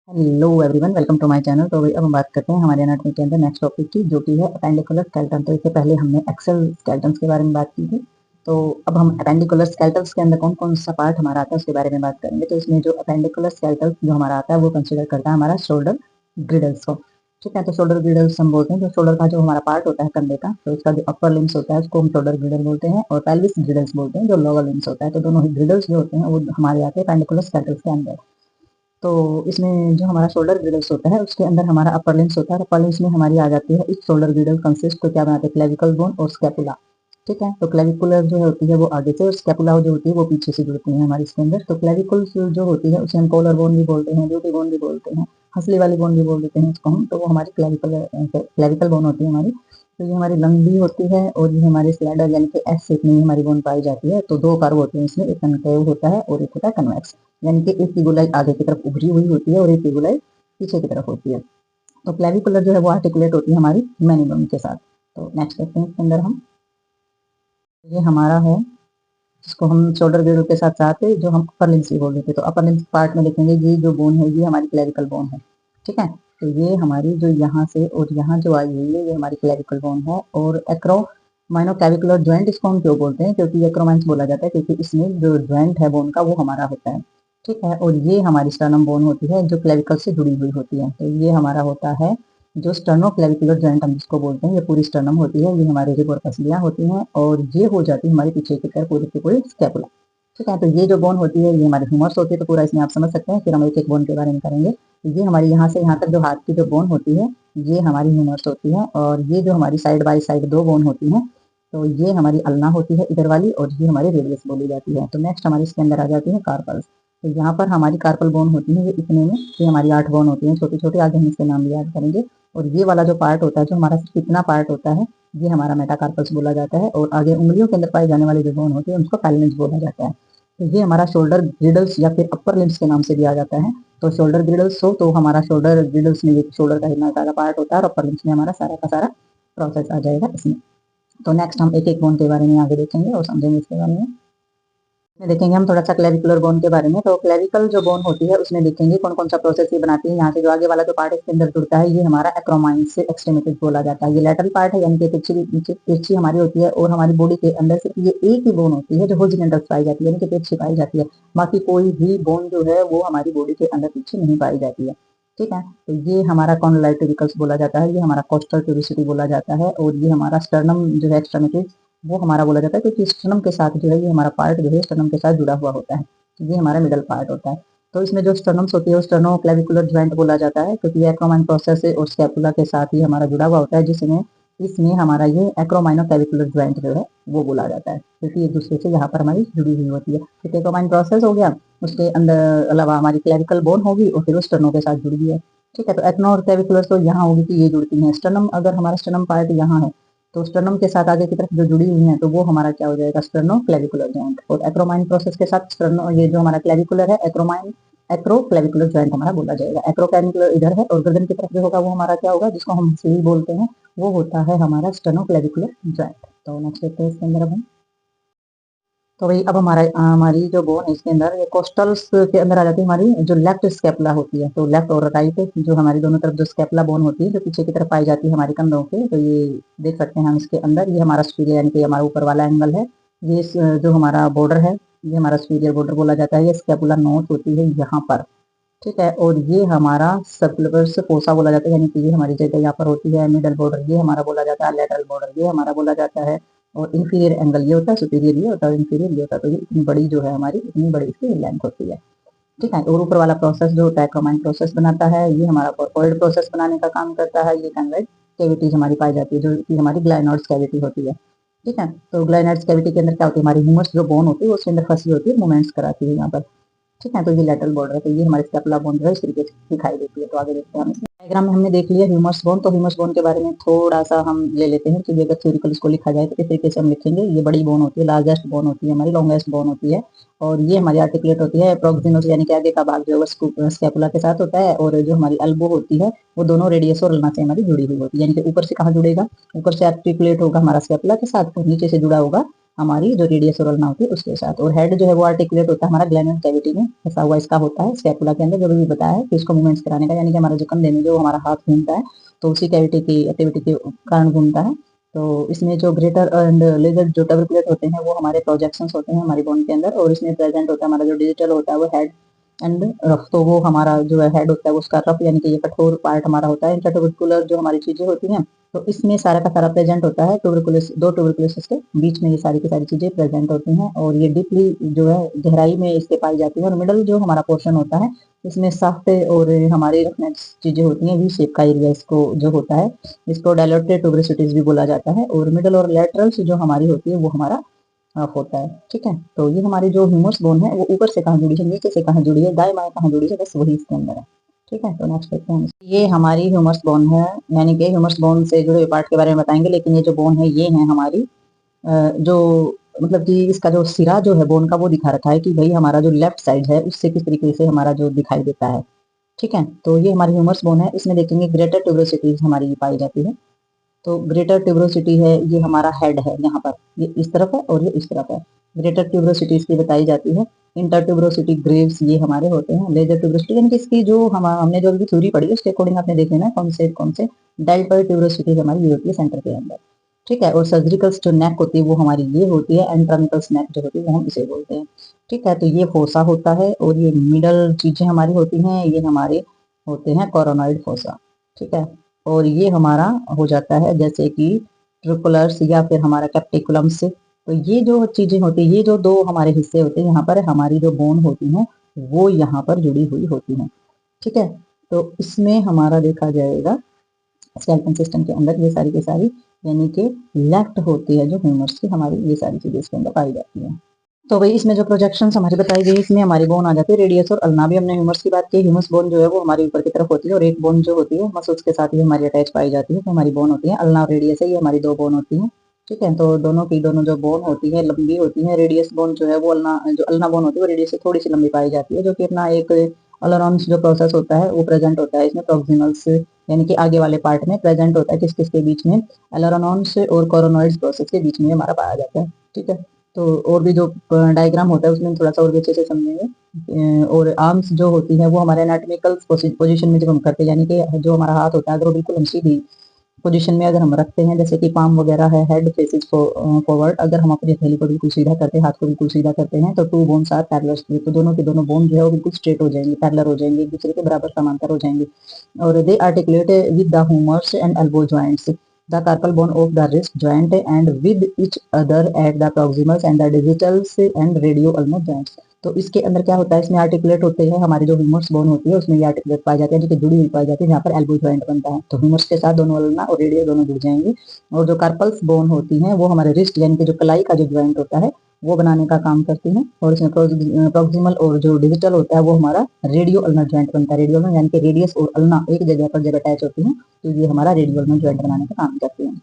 Hello everyone, welcome to my channel. तो भाई अब हम बात करते हैं हमारे एनाटॉमी के अंदर नेक्स्ट टॉपिक की, जो कि है अपेंडिकुलर स्केलेटन। तो इससे पहले हमने एक्सल स्केलेटन के बारे में बात की थी। तो अब हम अपेंडिकुलर स्केलेटन के अंदर कौन कौन सा पार्ट हमारा आता है उसके बारे में बात करेंगे। तो इसमें जो अपेंडिकुलर स्केलेटन जो हमारा आता है वो कंसिडर करता है हमारा शोल्डर ग्रिडल्स को। ठीक है, तो शोल्डर ग्रिडल्स हम बोलते हैं जो शोल्डर का जो हमारा पार्ट होता है कंधे का, तो उसका जो अपर लिम्स होता है उसको हम शोल्डर ग्रिडल बोलते हैं, और पेल्विस ग्रिडल्स बोलते हैं जो लोअर लिम्स होता है। तो दोनों ही ग्रिडल्स जो होते हैं वो हमारे आते हैं अपेंडिकुलर स्केलेटन के अंदर। तो इसमें जो हमारा शोल्डर ग्रिडल्स होता है उसके अंदर हमारा अपर लिम्स होता है। अपर लिम्स में हमारी आ जाती है इस शोल्डर ग्रिडल कंसिस्ट तो क्या बनाते हैं, क्लेविकल बोन और स्कैपुला। ठीक है, तो क्लेविकुलर जो होती है वो आगे से और स्कैपुला जो होती है वो पीछे से जुड़ती है हमारी इसके अंदर। तो क्लेविकुल जो होती है उसे हम कॉलर बोन भी बोलते हैं, ड्यूटी बोन भी बोलते हैं, हंसली वाली बोन भी बोल देते हैं उसको हम। तो वो हमारी क्लेविकल बोन होती है हमारी। तो ये हमारी लंबी होती है और ये हमारी स्लाइडर यानी कि एस शेप में हमारी बोन पाई जाती है। तो दो कर्व होते हैं इसमें, एक कनकेव होता है और एक होता है कन्वेक्स, यानी कि एक टिबुलाई आगे की तरफ उभरी हुई होती है और एक टिबुलाई पीछे की तरफ होती है। तो क्लेविकुलर जो है वो आर्टिकुलेट होती है हमारी मैनिबम के साथ। तो नेक्स्ट देखते हैं इसके अंदर हम, ये हमारा है जिसको हम शोल्डर ग्रिडल के साथ साथ जो हम अपर लिम्स भी बोल देते हैं। तो अपर लिम्स पार्ट में देखेंगे ये जो बोन है ये हमारी क्लेविकल बोन है। ठीक है, तो ये हमारी जो यहाँ से और यहाँ जो आई हुई है ये हमारी क्लेविकल बोन है। और एक्रो माइनो कैविकुलर ज्वाइंट इसको हम क्यों बोलते हैं, क्योंकि एक्रोमाइंस बोला जाता है क्योंकि इसमें जो ज्वाइंट है बोन का वो हमारा होता है। ठीक है, और ये हमारी स्टर्नम बोन होती है जो क्लेविकल से जुड़ी हुई होती है। तो ये हमारा होता है जो स्टर्नो क्लेविकुलर ज्वाइंट हम जिसको बोलते हैं, ये पूरी स्टर्नम होती है, ये हमारे रिब और पसलियां होती हैं, और ये हो जाती है हमारी पीछे की तरफ पूरी की पूरी स्कैपुला। ठीक है, तो ये जो बोन होती है ये हमारी ह्यूमर्स होती है। तो पूरा इसमें आप समझ सकते हैं, फिर हम एक एक बोन के बारे में करेंगे। तो ये हमारी यहाँ से यहाँ तक जो हाथ की जो बोन होती है ये हमारी ह्यूमर्स होती है, और ये जो हमारी साइड बाय साइड दो बोन होती हैं तो ये हमारी अल्ना होती है इधर वाली, और ये हमारी रेडियस बोली जाती है। तो नेक्स्ट हमारी इसके अंदर आ जाती है कार्पल्स। तो यहाँ पर हमारी कार्पल बोन होती है ये इतने में, ये हमारी 8 बोन होती हैं छोटी छोटी, आगे हम इसके नाम भी याद करेंगे। और ये वाला जो पार्ट होता है जो हमारा सिर्फ इतना पार्ट होता है ये हमारा मेटाकार्पल्स बोला जाता है, और आगे उंगलियों के अंदर पाई जाने वाली जो बोन होती है उसको पैलिन्स बोला जाता है। तो ये हमारा शोल्डर ग्रिडल्स या फिर अपर लिम्स के नाम से भी आ जाता है। तो शोल्डर ग्रिडल्स हो तो हमारा शोल्डर ग्रिडल्स में ये शोल्डर का इतना सारा पार्ट होता है, और अपर लिम्स में हमारा सारा का सारा प्रोसेस आ जाएगा इसमें। तो नेक्स्ट हम एक एक बोन के बारे में आगे देखेंगे और समझेंगे इसके बारे में। देखेंगे हम थोड़ा सा क्लेविकुलर बोन के बारे में। तो क्लेविकल जो बोन होती है उसमें देखेंगे कौन कौन सा प्रोसेस ये बनाती है। यहाँ से जो आगे वाला जो पार्ट इसके अंदर जुड़ता है ये हमारा एक्रोमाइन से एक्सट्रीमिटीज बोला जाता है। ये लेटरल पार्ट है यानी कि तिरछी हमारी होती है, और हमारी बॉडी के अंदर सिर्फ ये एक ही बोन होती है जो हॉरिजॉन्टल पाई जाती है यानी कि तिरछी पाई जाती है। बाकी कोई भी बोन जो है वो हमारी बॉडी के अंदर तिरछी नहीं पाई जाती है। ठीक है, तो ये हमारा कॉन्डलाइटिकल्स बोला जाता है, ये हमारा कोस्टल ट्यूबिसिटी बोला जाता है, और ये हमारा स्टर्नम जो है एक्सट्रीमिटीज वो हमारा बोला जाता है क्योंकि स्टर्नम के साथ जो है ये हमारा पार्ट जो है स्टर्नम के साथ जुड़ा हुआ होता है। तो ये हमारा मिडल पार्ट होता है। तो इसमें जो स्टर्नम्स होती है वो स्टर्नो क्लेविकुलर ज्वाइंट बोला जाता है क्योंकि ये एक्रोमाइन प्रोसेस है और स्कैपुला के साथ ही हमारा जुड़ा हुआ होता है, जिसमें इसमें हमारा ये एक्रोमाइनो क्लेविकुलर ज्वाइंट जो है वो बोला जाता है क्योंकि एक दूसरे से यहाँ पर हमारी जुड़ी हुई होती है। तो एक्रोमाइन प्रोसेस हो गया, उसके अंदर अलावा हमारी क्लेविकल बोन होगी और फिर वो स्टर्नो के साथ जुड़ गई है। ठीक है, तो एक्नो और क्लेविकुलर तो यहाँ होगी कि ये जुड़ती है। स्टर्नम अगर हमारा स्टर्नम पार्ट यहाँ है तो स्टर्नम के साथ आगे की तरफ जो जुड़ी हुई है तो वो हमारा क्या हो जाएगा, स्टर्नो क्लेविकुलर जॉइंट। और एक्रोमाइन प्रोसेस के साथ स्टर्नो ये जो हमारा क्लेविकुलर है एक्रोमाइन एक्रो क्लेविकुलर जॉइंट हमारा बोला जाएगा। एक्रो क्लेविकुलर इधर है, और गर्दन की तरफ जो होगा वो हमारा क्या होगा, जिसको हम स्लीव बोलते हैं, वो होता है हमारा स्टर्नो क्लेविकुलर जॉइंट। तो नेक्स्ट देखते हैं इसके अंदर अब हम। तो भाई अब हमारी जो बोन है इसके अंदर ये कोस्टल्स के अंदर आ जाती है हमारी जो लेफ्ट स्केपुला होती है। तो लेफ्ट और राइट जो हमारी दोनों तरफ जो स्केपुला बोन होती है जो पीछे की तरफ पाई जाती है हमारे कंधों के, तो ये देख सकते हैं हम इसके अंदर। ये हमारा सुपीरियर यानी कि हमारा ऊपर वाला एंगल है। ये जो हमारा बॉर्डर है ये हमारा सुपीरियर बॉर्डर बोला जाता है। ये स्केपुला नोच होती है यहाँ पर। ठीक है, और ये हमारा सर्कुलर फोसा बोला जाता है यानी कि ये हमारी जगह यहाँ पर होती है। मिडल बॉर्डर ये हमारा बोला जाता है, लेटरल बॉर्डर ये हमारा बोला जाता है, और इंफीरियर एंगल ये होता है, सुपीरियर ये होता है, इंफीरियर ये होता है। तो ये इतनी बड़ी जो है हमारी इतनी बड़ी इसकी लेंथ होती है। ठीक है, और ऊपर वाला प्रोसेस जो होता है एक्रोमाइन प्रोसेस बनाता है, ये हमारा कॉर्पोइड प्रोसेस बनाने का काम करता है। ये कन्वेक्स कैविटीज हमारी पाई जाती है जो कि हमारी ग्लाइनॉइड्स कैविटी होती है। ठीक है, तो ग्लाइनॉइड्स कैविटी के अंदर क्या होती है, हमारी ह्यूमरस जो बोन होती है वो उसके अंदर फंसी होती है, मूवमेंट्स कराती है यहाँ पर। ठीक है, तो ये लेटरल बॉर्डर है, तो ये हमारे स्टेपुला बोन जो है इस तरीके से दिखाई देती है। तो आगे देखते हैं हम इसमें डायग्राम में हमने देख लिया ह्यूमरस बोन। तो ह्यूमरस बोन के बारे में थोड़ा सा हम ले लेते हैं कि अगर थ्योरिकल इसको लिखा जाए तो इस तरीके से हम लिखेंगे। ये बड़ी बोन होती है, लार्जेस्ट बोन होती है, हमारी लॉन्गेस्ट बोन होती है, और ये हमारी आर्टिकुलेट होती है प्रोक्सिमस यानी कि आगे का भाग जो है स्केपुला के साथ होता है, और जो हमारी एल्बो होती है वो दोनों रेडियस और अल्ना से हमारी जुड़ी हुई होती है। यानी कि ऊपर से कहाँ जुड़ेगा, ऊपर से आर्टिकुलेट होगा हमारा स्केपुला के साथ, और नीचे से जुड़ा होगा हमारी जो रेडियस और अल्ना होती है उसके साथ। और हेड जो है वो आर्टिकुलेट होता है हमारा ग्लैंडुलर कैविटी में, ऐसा हुआ इसका होता है स्कैपुला के अंदर, जो भी बताया है कि इसको मूवमेंट्स कराने का, यानी कि हमारा जो कंधे में जो हमारा हाथ घूमता है तो उसी कैविटी की एक्टिविटी के कारण घूमता है। तो इसमें जो ग्रेटर एंड लेजर जो टर्बुलेट होते हैं वो हमारे प्रोजेक्शंस होते हैं हमारी बोन के अंदर, और इसमें प्रेजेंट होता है हमारा जो डिजिटल होता है वो हेड एंड रफ। तो वो हमारा जो है हेड होता है उसका रफ यानी कि ये कठोर पार्ट हमारा होता है। इंटरट्यूबिकुलर जो हमारी चीजें होती हैं तो इसमें सारा का सारा प्रेजेंट होता है ट्यूबरकुलस, दो ट्यूबरकुलस के बीच में ये सारी की सारी चीजें प्रेजेंट होती हैं, और ये डीपली जो है गहराई में इसके पाई जाती है। और मिडल जो हमारा पोर्शन होता है इसमें सख्त और हमारी रफनेस चीजें होती हैं, वी शेप का एरिया इसको जो होता है इसको डायलेटेड ट्यूबरसिटीज भी बोला जाता है। और मिडल और लेटरल्स जो हमारी होती है वो हमारा ऑफ होता है। ठीक है, तो ये हमारी जो ह्यूमरस बोन है वो ऊपर से कहाँ जुड़ी है, नीचे से कहाँ जुड़ी है, दाएं बाएं कहाँ जुड़ी है, बस वही इसके अंदर है। ठीक है, तो नेक्स्ट देखते हैं। ये हमारी ह्यूमरस बोन है, यानी कि ह्यूमरस बोन से जुड़े हुए पार्ट के बारे में बताएंगे। लेकिन ये जो बोन है ये है हमारी जो मतलब कि इसका जो सिरा जो है बोन का वो दिखा रखा है कि भाई हमारा जो लेफ्ट साइड है उससे किस तरीके से हमारा जो दिखाई देता है। ठीक है, तो ये हमारी ह्यूमरस बोन है, इसमें देखेंगे ग्रेटर ट्यूबरोसिटीज हमारी पाई जाती है। तो ग्रेटर ट्यूबरोसिटी है ये हमारा हेड है, यहाँ पर ये इस तरफ है और ये इस तरफ है। ग्रेटर ट्यूबरोसिटी इसकी बताई जाती है। इंटर ट्यूबरोसिटी ग्रेव्स ये हमारे होते हैं। लेजर ट्यूबरोसिटी यानी कि इसकी जो हमने जो अभी थ्योरी पढ़ी है उसके अकॉर्डिंग आपने देखे ना कौन से डेल्टल ट्यूबरोसिटी हमारी ये होती है सेंटर के अंदर। ठीक है, और सर्जिकल्स जो नेक होती है वो हमारी ये होती है, एंट्रामिकल्स नेक जो होती है वो हम इसे बोलते हैं। ठीक है, तो ये फोसा होता है, और ये मिडल चीजें हमारी होती हैं ये हमारे होते हैं कोरोनॉइड फोसा। ठीक है, और ये हमारा हो जाता है जैसे कि ट्रिकुलर्स या फिर हमारा कैप्टिकुलम्स। तो ये जो चीजें होती है, ये जो दो हमारे हिस्से होते हैं यहाँ पर हमारी जो बोन होती है वो यहाँ पर जुड़ी हुई होती है। ठीक है, तो इसमें हमारा देखा जाएगा स्केलेटन सिस्टम के अंदर ये सारी की सारी यानी कि लेफ्ट होती है जो ह्यूमर्स की, हमारी ये सारी चीजें इसके अंदर पाई जाती है। तो भाई इसमें जो प्रोजेक्शन हमारी बताई गई इसमें हमारी बोन आ जाती है रेडियस और अल्ना। भी हमने ह्यूमर्स की बात की, ह्यूमर्स बोन जो है वो हमारी ऊपर की तरफ होती है, और एक बोन जो होती है मसल्स के साथ ही हमारी अटैच पाई जाती है, तो हमारी बोन होती है अल्ना और रेडियस है, ये हमारी दो बोन होती है। ठीक है, तो दोनों की दोनों जो बोन होती है लंबी होती है। रेडियस बोन जो है वो अल्ना बोन होती है वो रेडियस से थोड़ी सी लंबी पाई जाती है, जो कि अपना एक अलरॉन्स जो प्रोसेस होता है वो प्रेजेंट होता है इसमें प्रोक्सिमल्स यानी कि आगे वाले पार्ट में प्रेजेंट होता है। किस किस के बीच में, एलरोनॉन्स और कोरोनॉइड्स प्रोसेस के बीच में हमारा पाया जाता है। ठीक है, तो और भी जो डायग्राम होता है उसमें थोड़ा सा और भी अच्छे से समझेंगे। और आर्म्स जो होती है वो हमारे एनाटॉमिकल पोजीशन में जब हम करते हैं, यानी कि जो हमारा हाथ होता है अगर वो बिल्कुल हम सीधी पोजीशन में अगर हम रखते हैं, जैसे कि पाम वगैरह है, हेड फेसेस फॉरवर्ड, अगर हम अपनी हथेली को बिल्कुल सीधा करते हैं, हाथ को बिल्कुल सीधा करते हैं, तो टू बोन्स आर पैरेलल, तो दोनों के दोनों बोन जो है वो बिल्कुल स्ट्रेट हो जाएंगे, पैरेलल हो जाएंगे, एक दूसरे के बराबर समांतर हो जाएंगे। और they articulate with the humerus and elbow joints, the carpal bone of the wrist joint and with each other at the proximals and the distals and radio ulnar joints. तो इसके अंदर क्या होता है, इसमें आर्टिकुलेट होते हैं हमारी जो ह्यूमरस बोन होती है उसमें ये आर्टिकुलेट पाई जाती है, जो कि जुड़ी हुई पाई जाती है, जहाँ पर एल्बो जॉइंट बनता है। तो ह्यूमरस के साथ दोनों अल्ना और रेडियो दोनों जुड़ जाएंगे। और जो कार्पल्स बोन होती हैं वो हमारे रिस्ट यानी कि जो कलाई का जो ज्वाइंट होता है वो बनाने का काम करती हैं। और इसमें प्रोक्सिमल और जो डिजिटल होता है वो हमारा रेडियो अल्नर ज्वाइंट बनता है। रेडियो अल्नर यानी कि रेडियस और अल्ना एक जगह पर जब अटैच होती हैं तो ये हमारा रेडियो अल्नर ज्वाइंट बनाने का काम करती है।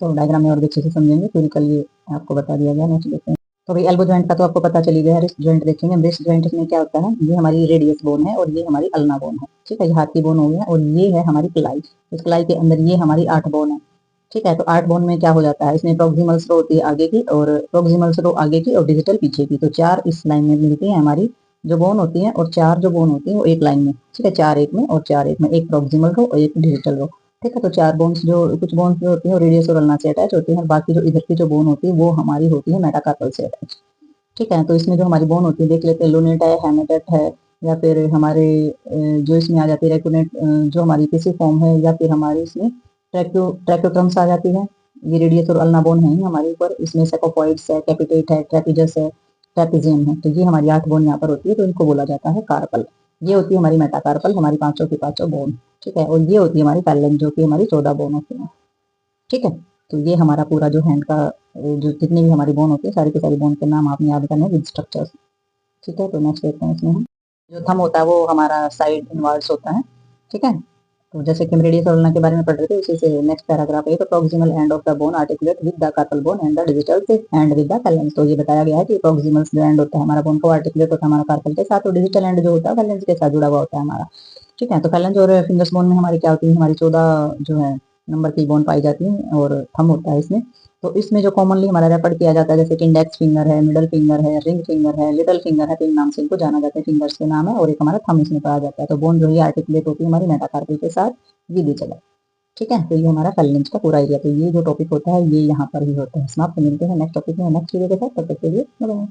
तो डायग्राम में और भी अच्छे से समझेंगे, फिजिकल ये आपको बता दिया गया। नेक्स्ट देखते हैं। तो भाई एल्बो जॉइंट का तो आपको पता चली गया है। रिस्ट जॉइंट देखेंगे, रिस्ट जॉइंट में क्या होता है, ये हमारी रेडियस बोन है और ये हमारी अल्ना बोन है। ठीक है, ये हाथ की बोन हो गया, और ये है हमारी कलाई। इस कलाई के अंदर ये हमारी 8 बोन है। ठीक है, तो 8 बोन में क्या हो जाता है, इसमें प्रोक्सिमल रो होती है आगे की, और प्रोक्सिमल रो आगे की और डिजिटल पीछे की। तो 4 इस लाइन में मिलती है हमारी जो बोन होती है, और 4 जो बोन होती है वो एक लाइन में। ठीक है, 4 एक में और 4 एक में, एक प्रोक्सिमल रो और एक डिजिटल रो। ठीक है, तो 4 बोन्स जो कुछ बोन्स जो होती है रेडियस और अल्ना से अटैच होती है, और बाकी जो इधर की जो बोन होती है वो हमारी होती है मेटाकार्पल से अटैच। ठीक है, तो इसमें जो हमारी बोन होती है देख लेते हैं, लूनेट है, हेमेटेट है, या फिर हमारे जो इसमें आ जाती है रेकुनेट जो हमारी पिसिफॉर्म है, या फिर हमारी इसमें ट्रैक्योट्रम्स आ जाती है। ये रेडियस और अल्ना बोन है हमारे ऊपर। इसमें सेकोपॉइड्स है, कैपिटेट है, ट्रेपिजस है, ट्रेपिजियम है। तो ये हमारी 8 बोन यहाँ पर होती है, तो इनको बोला जाता है कार्पल। ये होती है हमारी मेटाकार्पल, हमारी पांचों की पांचों बोन। ठीक है, और ये होती है हमारी पैरेलल जो कि हमारी 14 बोन होती है। ठीक है, तो ये हमारा पूरा जो हैंड का जो जितनी भी हमारी बोन होती है सारी की सारी बोन के नाम आपने याद करने विद स्ट्रक्चर्स। ठीक है, तो नेक्स्ट देखते हैं। इसमें हम जो थंब होता है वो हमारा साइड इनवर्ड्स होता है। ठीक है, तो जैसे कि हम रेडियस और अल्ना के बारे में पढ़ रहे थे उसी से नेक्स्ट पैराग्राफ है। तो proximal end of the bone articulate with the carpal bone and the digital and with the phalanx. तो ये बताया गया है कि प्रोक्सिमल जो एंड होता है हमारा बोन को आर्टिकुलेट होता है हमारा कार्पल के साथ, और डिजिटल एंड जो होता है फैलेंस के साथ जुड़ा हुआ होता है हमारा। ठीक है, तो फैलेंस और फिंगर्स बोन में हमारी क्या होती है, हमारी 14 जो है नंबर की बोन पाई जाती है, और थंब होता है इसमें तो इसमें जो कॉमनली हमारा रेफर किया जाता है जैसे कि इंडेक्स फिंगर है, मिडल फिंगर है, रिंग फिंगर है, लिटिल फिंगर है, 3 नाम से इनको जाना जाता है, फिंगर्स के नाम है और एक हमारा थंब इसमें पाया जाता है। तो बोन जो है आर्टिकुलेट होती है हमारी मेटाकार्पल के साथ, ये भी चला। ठीक है, तो ये हमारा फेलेंज का पूरा एरिया। तो ये जो टॉपिक होता है ये यहाँ पर ही होता है समाप्त। मिलते हैं नेक्स्ट टॉपिक में नेक्स्ट वीडियो के साथ, तब तक के लिए बाय।